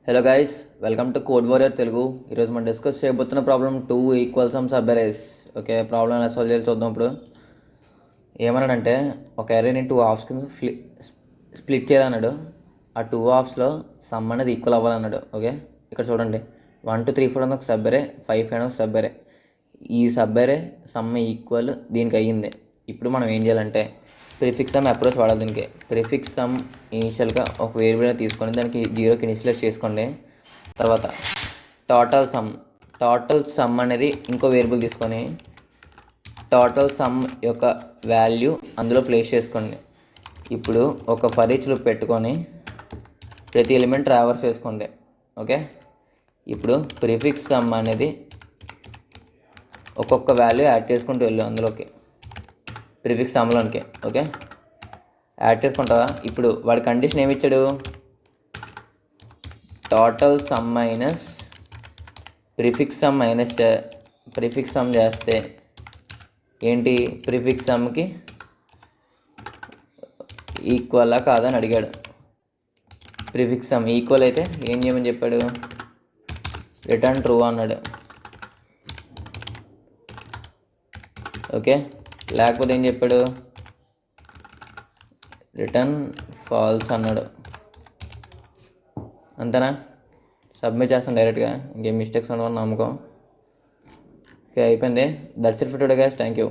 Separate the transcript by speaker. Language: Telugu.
Speaker 1: Hello guys, welcome to code warrior Telugu. ఈరోజు మనం డిస్కస్ చేయబోతున్న problem 2 equal sum sub arrays. Okay, problem ఎలా సాల్వ్ చేయాలి చూద్దాం. ఇప్పుడు ఏమన్నాడంటే ఒక అరేని 2 హాఫ్స్ కింద స్ప్లిట్ చేయాలన్నాడు. ఆ 2 హాఫ్స్లో సమ్ అనేది ఈక్వల్ అవ్వాలన్నాడు. ఓకే, ఇక్కడ చూడండి 1 2 3 4 అనేది ఒక సబ్ అరే, 5 5 అనేది ఒక సబ్ అరే. ఈ సబ్ అరే సమ్ ఈక్వల్ దీనికి అయ్యింది. ఇప్పుడు మనం ఏం చేయాలంటే ప్రిఫిక్స్ సమ్ అప్రోచ్ వాడాలి. దీనికి ప్రిఫిక్స్ సమ్ ఇనిషియల్గా ఒక వేరియబుల్ తీసుకొని దానికి 0కి ఇనిషియలైజ్ చేసుకోండి. తర్వాత టోటల్ సమ్ అనేది ఇంకో వేరియబుల్ తీసుకొని టోటల్ సమ్ యొక్క వాల్యూ అందులో ప్లేస్ చేసుకోండి. ఇప్పుడు ఒక ఫర్ ఈచ్ లూప్ పెట్టుకొని ప్రతి ఎలిమెంట్ ట్రావర్స్ చేసుకోండి. ఓకే, ఇప్పుడు ప్రిఫిక్స్ సమ్ అనేది ఒక్కొక్క వాల్యూ యాడ్ చేసుకుంటూ వెళ్ళు అందులోకి, ప్రిఫిక్స్ సమ్లోనికి. ఓకే, యాడ్ చేసుకుంటావా? ఇప్పుడు వాడి కండిషన్ ఏమి ఇచ్చాడు? Total some minus prefix some చేస్తే ఏంటి, ప్రిఫిక్స్ సమ్కి ఈక్వలా కాదని అడిగాడు. ప్రిఫిక్స్ సమ్ ఈక్వల్ అయితే ఏం చేయమని చెప్పాడు? రిటర్న్ ట్రూ అన్నాడు. ఓకే, లేకపోతే ఏం చెప్పాడు? రిటర్న్ ఫాల్స్ అన్నాడు. అంతేనా? సబ్మిట్ చేస్తాను డైరెక్ట్గా, ఇంకేం మిస్టేక్స్ ఉండవని నమ్మకం. ఓకే, అయిపోయింది. That's it for today guys. Thank you.